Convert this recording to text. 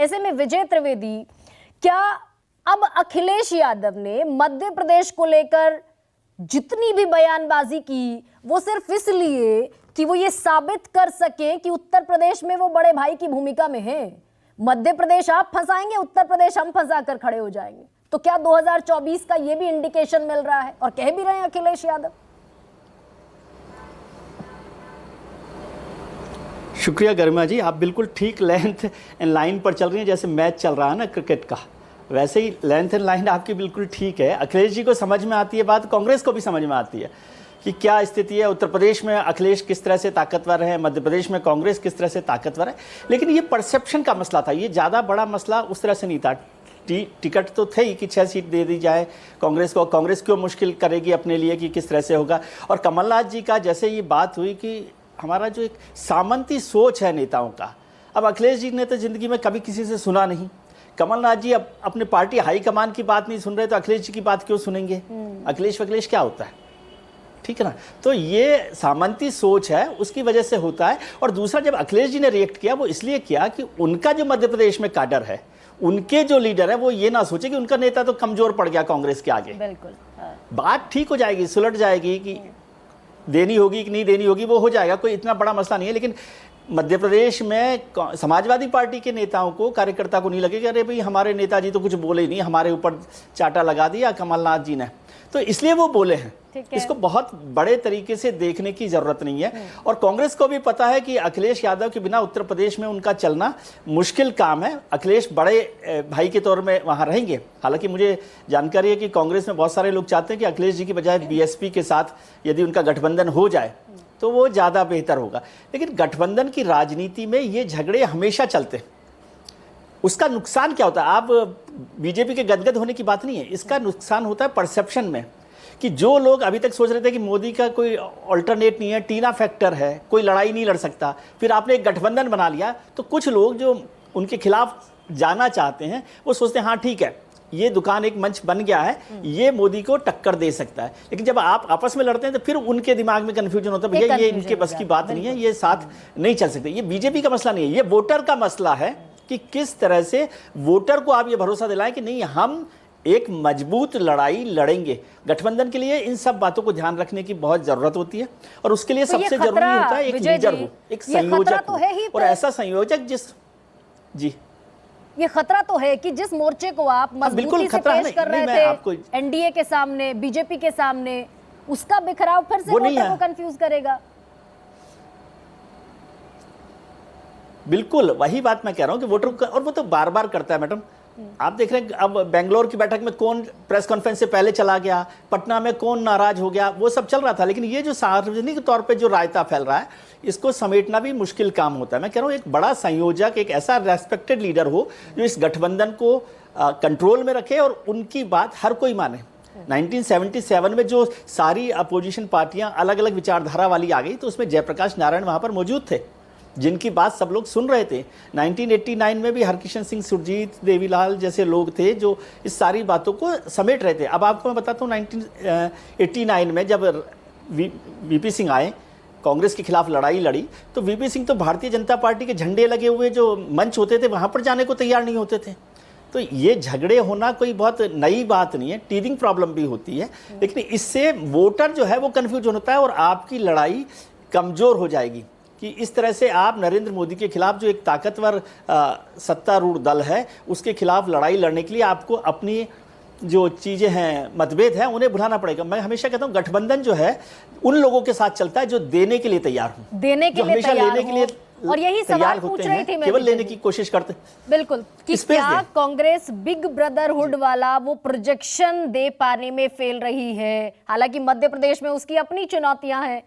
ऐसे में विजय त्रिवेदी, क्या अब अखिलेश यादव ने मध्य प्रदेश को लेकर जितनी भी बयानबाजी की वो सिर्फ इसलिए कि वो ये साबित कर सके कि उत्तर प्रदेश में वो बड़े भाई की भूमिका में है? मध्य प्रदेश आप फंसाएंगे, उत्तर प्रदेश हम फंसा कर खड़े हो जाएंगे। तो क्या 2024 का ये भी इंडिकेशन मिल रहा है? और कह भी रहे हैं अखिलेश यादव। शुक्रिया गरिमा जी, आप बिल्कुल ठीक लेंथ एंड लाइन पर चल रही हैं। जैसे मैच चल रहा है ना क्रिकेट का, वैसे ही लेंथ एंड लाइन आपकी बिल्कुल ठीक है। अखिलेश जी को समझ में आती है बात, कांग्रेस को भी समझ में आती है कि क्या स्थिति है। उत्तर प्रदेश में अखिलेश किस तरह से ताकतवर है, मध्य प्रदेश में कांग्रेस किस तरह से ताकतवर है। लेकिन ये परसेप्शन का मसला था, ये ज़्यादा बड़ा मसला उस तरह से नहीं था। टिकट तो थे ही कि 6 सीट दे दी जाए कांग्रेस को, कांग्रेस क्यों मुश्किल करेगी अपने लिए कि किस तरह से होगा। और कमलनाथ जी का जैसे ये बात हुई कि हमारा जो एक सामंती सोच है नेताओं का, अब अखिलेश जी ने तो ज़िंदगी में कभी किसी से सुना नहीं। कमलनाथ जी अब अपने पार्टी हाईकमान की बात नहीं सुन रहे, तो अखिलेश जी की बात क्यों सुनेंगे? अखिलेश क्या होता है, ठीक है ना। तो ये सामंती सोच है, उसकी वजह से होता है। और दूसरा, जब अखिलेश जी ने रिएक्ट किया वो इसलिए किया कि उनका जो मध्य प्रदेश में काडर है, उनके जो लीडर है, वो ये ना सोचे कि उनका नेता तो कमजोर पड़ गया कांग्रेस के आगे। बिल्कुल, बात ठीक हो जाएगी, सुलट जाएगी कि देनी होगी कि नहीं देनी होगी, वो हो जाएगा, कोई इतना बड़ा मसला नहीं है। लेकिन मध्य प्रदेश में समाजवादी पार्टी के नेताओं को, कार्यकर्ता को नहीं लगेगा अरे भाई हमारे नेताजी तो कुछ बोले ही नहीं, हमारे ऊपर चाटा लगा दिया कमलनाथ जी ने, तो इसलिए वो बोले हैं। इसको बहुत बड़े तरीके से देखने की जरूरत नहीं है। और कांग्रेस को भी पता है कि अखिलेश यादव के बिना उत्तर प्रदेश में उनका चलना मुश्किल काम है। अखिलेश बड़े भाई के तौर में वहां रहेंगे। हालांकि मुझे जानकारी है कि कांग्रेस में बहुत सारे लोग चाहते हैं कि अखिलेश जी की बजाय बीएसपी के साथ यदि उनका गठबंधन हो जाए तो वो ज़्यादा बेहतर होगा। लेकिन गठबंधन की राजनीति में ये झगड़े हमेशा चलते हैं। उसका नुकसान क्या होता है? आप बीजेपी के गदगद होने की बात नहीं है, इसका नुकसान होता है परसेप्शन में, कि जो लोग अभी तक सोच रहे थे कि मोदी का कोई अल्टरनेट नहीं है, टीना फैक्टर है, कोई लड़ाई नहीं लड़ सकता, फिर आपने एक गठबंधन बना लिया, तो कुछ लोग जो उनके खिलाफ जाना चाहते हैं वो सोचते हैं हाँ ठीक है, ये दुकान एक मंच बन गया है, ये मोदी को टक्कर दे सकता है। लेकिन जब आप आपस में लड़ते हैं तो फिर उनके दिमाग में कंफ्यूजन होता है, भैया ये इनके बस की बात नहीं है, ये साथ नहीं चल सकते। ये बीजेपी का मसला नहीं है, ये वोटर का मसला है कि किस तरह से वोटर को आप ये भरोसा दिलाएं कि नहीं हम एक मजबूत लड़ाई लड़ेंगे। गठबंधन के लिए इन सब बातों को ध्यान रखने की बहुत जरूरत होती है। और उसके लिए सबसे जरूरी होता है एक लीडर हो, एक संयोजक हो, और ऐसा संयोजक जी ये खतरा तो है कि जिस मोर्चे को आप मजबूती से पेश कर रहे थे एनडीए के सामने, बीजेपी के सामने, उसका बिखराव फिर से वोटर को कंफ्यूज करेगा। बिल्कुल वही बात मैं कह रहा हूं कि वोटर को, और वो तो बार बार करता है मैडम। आप देख रहे हैं अब बेंगलोर की बैठक में कौन प्रेस कॉन्फ्रेंस से पहले चला गया, पटना में कौन नाराज हो गया, वो सब चल रहा था। लेकिन ये जो सार्वजनिक तौर पे जो रायता फैल रहा है, इसको समेटना भी मुश्किल काम होता है। मैं कह रहा हूँ एक बड़ा संयोजक, एक ऐसा रेस्पेक्टेड लीडर हो जो इस गठबंधन को कंट्रोल में रखे और उनकी बात हर कोई माने। 1977 में जो सारी अपोजिशन पार्टियां अलग अलग विचारधारा वाली आ गई, तो उसमें जयप्रकाश नारायण वहां पर मौजूद थे जिनकी बात सब लोग सुन रहे थे। 1989 में भी हरकिशन सिंह, सुरजीत देवीलाल जैसे लोग थे जो इस सारी बातों को समेट रहे थे। अब आपको मैं बताता हूँ 1989 में जब वीपी सिंह आए, कांग्रेस के खिलाफ लड़ाई लड़ी, तो वीपी सिंह तो भारतीय जनता पार्टी के झंडे लगे हुए जो मंच होते थे वहां पर जाने को तैयार नहीं होते थे। तो ये झगड़े होना कोई बहुत नई बात नहीं है, टीदिंग प्रॉब्लम भी होती है। लेकिन इससे वोटर जो है वो कन्फ्यूजन होता है और आपकी लड़ाई कमजोर हो जाएगी कि इस तरह से आप नरेंद्र मोदी के खिलाफ, जो एक ताकतवर सत्तारूढ़ दल है, उसके खिलाफ लड़ाई लड़ने के लिए आपको अपनी जो चीज़ें हैं, मतभेद हैं, उन्हें भुलाना पड़ेगा। मैं हमेशा कहता हूँ गठबंधन जो है उन लोगों के साथ चलता है जो देने के लिए तैयार हो, देने के लिए तैयार लेने के लिए और यही सवाल पूछ रही थी मैं, केवल लेने की कोशिश करते। बिल्कुल, कि क्या कांग्रेस बिग ब्रदरहुड वाला वो प्रोजेक्शन दे पाने में फेल रही है? हालांकि मध्य प्रदेश में उसकी अपनी चुनौतियां हैं,